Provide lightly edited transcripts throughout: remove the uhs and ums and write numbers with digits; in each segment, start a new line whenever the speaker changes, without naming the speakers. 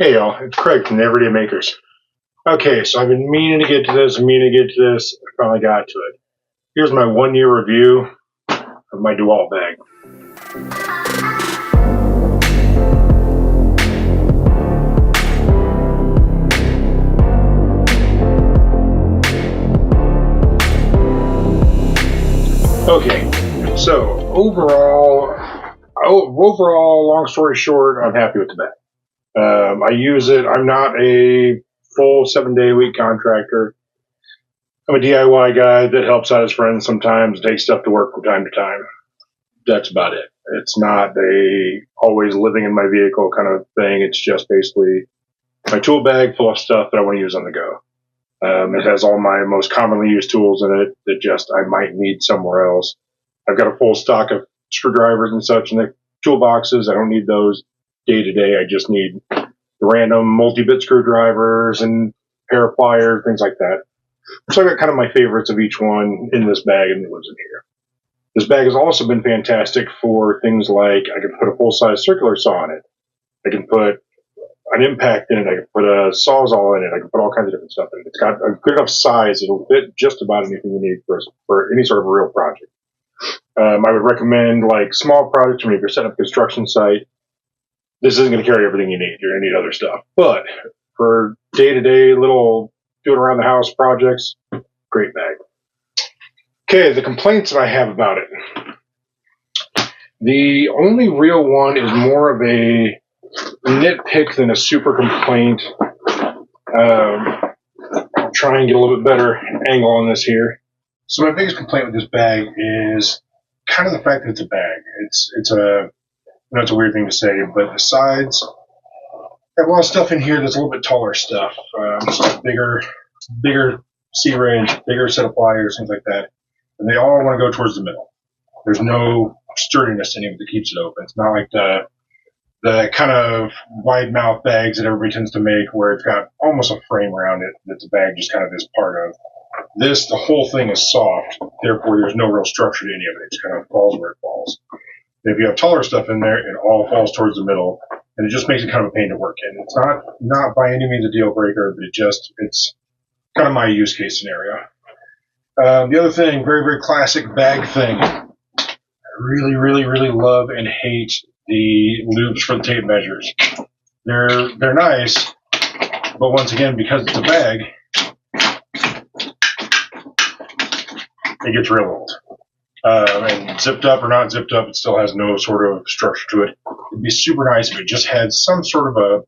Hey y'all, it's Craig from the Everyday Makers. Okay, so I've been meaning to get to this, I finally got to it. Here's my 1 year review of my DeWalt bag. Okay, so overall, long story short, I'm happy with the bag. I use it. I'm not a full 7-day-a-week contractor. I'm a DIY guy that helps out his friends sometimes, takes stuff to work from time to time. That's about it. It's not a always living in my vehicle kind of thing. It's just basically my tool bag full of stuff that I want to use on the go. It has all my most commonly used tools in it that just I might need somewhere else. I've got a full stock of screwdrivers and such in the toolboxes. I don't need those day to day. I just need random multi-bit screwdrivers and pair of pliers, things like that. So I got kind of my favorites of each one in this bag and it lives in here. This bag has also been fantastic for things like I can put a full-size circular saw in it. I can put an impact in it. I can put a sawzall in it. I can put all kinds of different stuff in it. It's got a good enough size. It'll fit just about anything you need for any sort of a real project. I would recommend like small projects when you're setting up a construction site. This isn't going to carry everything you need. You're going to need other stuff. But for day-to-day little doing around the house projects, great bag. Okay, the complaints that I have about it. The only real one is more of a nitpick than a super complaint. I'll try and get a little bit better angle on this here. So my biggest complaint with this bag is kind of the fact that it's a bag. It's a weird thing to say, but the sides have a lot of stuff in here that's a little bit taller stuff. Just bigger C-range, bigger set of pliers, things like that. And they all want to go towards the middle. There's no sturdiness in it that keeps it open. It's not like the kind of wide mouth bags that everybody tends to make where it's got almost a frame around it that the bag just kind of is part of. This, the whole thing is soft, therefore there's no real structure to any of it. It just kind of falls where it falls. And if you have taller stuff in there, it all falls towards the middle, and it just makes it kind of a pain to work in. It's not by any means a deal breaker, but it's kind of my use case scenario. The other thing, very, very classic bag thing. I really, really, really love and hate the loops for the tape measures. They're nice, but once again, because it's a bag, it gets real old. And zipped up or not zipped up, it still has no sort of structure to it. It'd be super nice if it just had some sort of a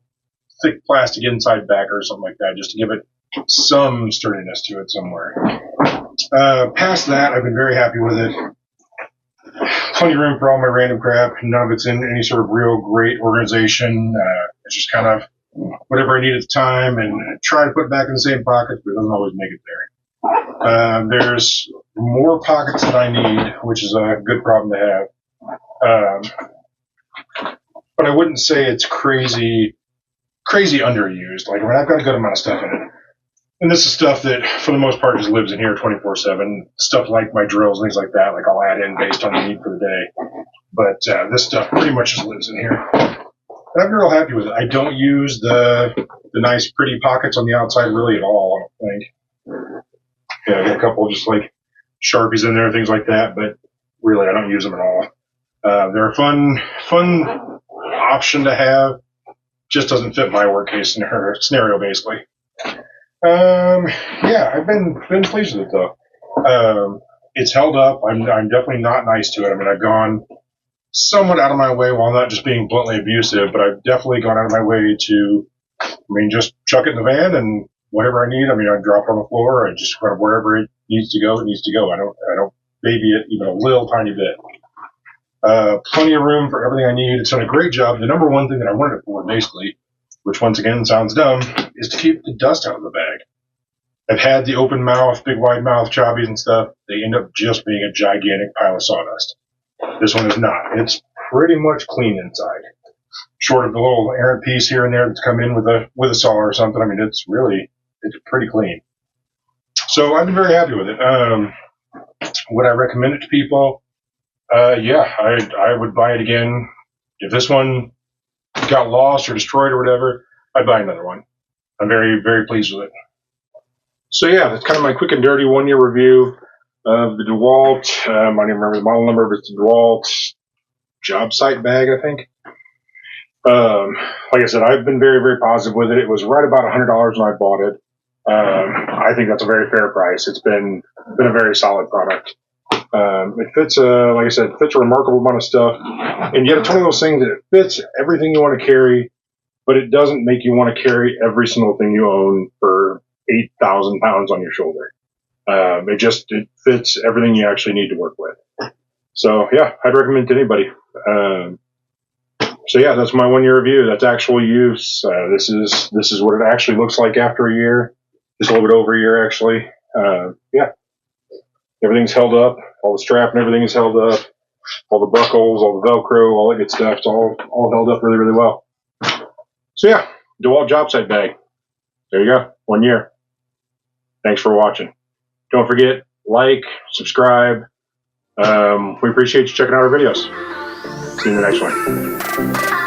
thick plastic inside backer or something like that, just to give it some sturdiness to it somewhere. Past that, I've been very happy with it. Plenty of room for all my random crap. None of it's in any sort of real great organization. It's just kind of whatever I need at the time, and I try to put it back in the same pocket, but it doesn't always make it there. There's more pockets than I need, which is a good problem to have. But I wouldn't say it's crazy underused. Like, I mean, I've got a good amount of stuff in it. And this is stuff that, for the most part, just lives in here 24/7. Stuff like my drills and things like that, like I'll add in based on the need for the day. But this stuff pretty much just lives in here. And I'm real happy with it. I don't use the nice, pretty pockets on the outside really at all, I don't think. Yeah, I got a couple just like Sharpies in there, things like that, but really I don't use them at all. They're a fun option to have. Just doesn't fit my work case scenario, basically. Yeah, I've been pleased with it though. It's held up. I'm definitely not nice to it. I mean, I've gone somewhat out of my way while not just being bluntly abusive, but I've definitely gone out of my way to, just chuck it in the van and whatever I need. I drop it on the floor. I just kind of wherever it needs to go, it needs to go. I don't baby it even a little tiny bit. Plenty of room for everything I need. It's done a great job. The number one thing that I wanted it for, basically, which once again sounds dumb, is to keep the dust out of the bag. I've had the open mouth, big wide mouth chobbies and stuff. They end up just being a gigantic pile of sawdust. This one is not. It's pretty much clean inside. Short of the little errant piece here and there that's come in with a saw or something. It's pretty clean. So I've been very happy with it. Would I recommend it to people? Yeah, I would buy it again. If this one got lost or destroyed or whatever, I'd buy another one. I'm very, very pleased with it. So yeah, that's kind of my quick and dirty 1-year review of the DeWalt. I don't even remember the model number, but it's the DeWalt Jobsite bag, I think. Like I said, I've been very, very positive with it. It was right about $100 when I bought it. I think that's a very fair price. It's been a very solid product. It fits, like I said, it fits a remarkable amount of stuff. And yet it's one of those things that it fits everything you want to carry, but it doesn't make you want to carry every single thing you own for 8,000 pounds on your shoulder. It fits everything you actually need to work with. So yeah, I'd recommend it to anybody. So yeah, that's my 1-year review. That's actual use. This is what it actually looks like after a year. Just a little bit over a year, actually. Yeah, everything's held up. All the strap and everything is held up. All the buckles, all the Velcro, all that good stuff. It's all held up really, really well. So yeah, DeWalt Jobsite bag. There you go. 1 year. Thanks for watching. Don't forget, like, subscribe. We appreciate you checking out our videos. See you in the next one.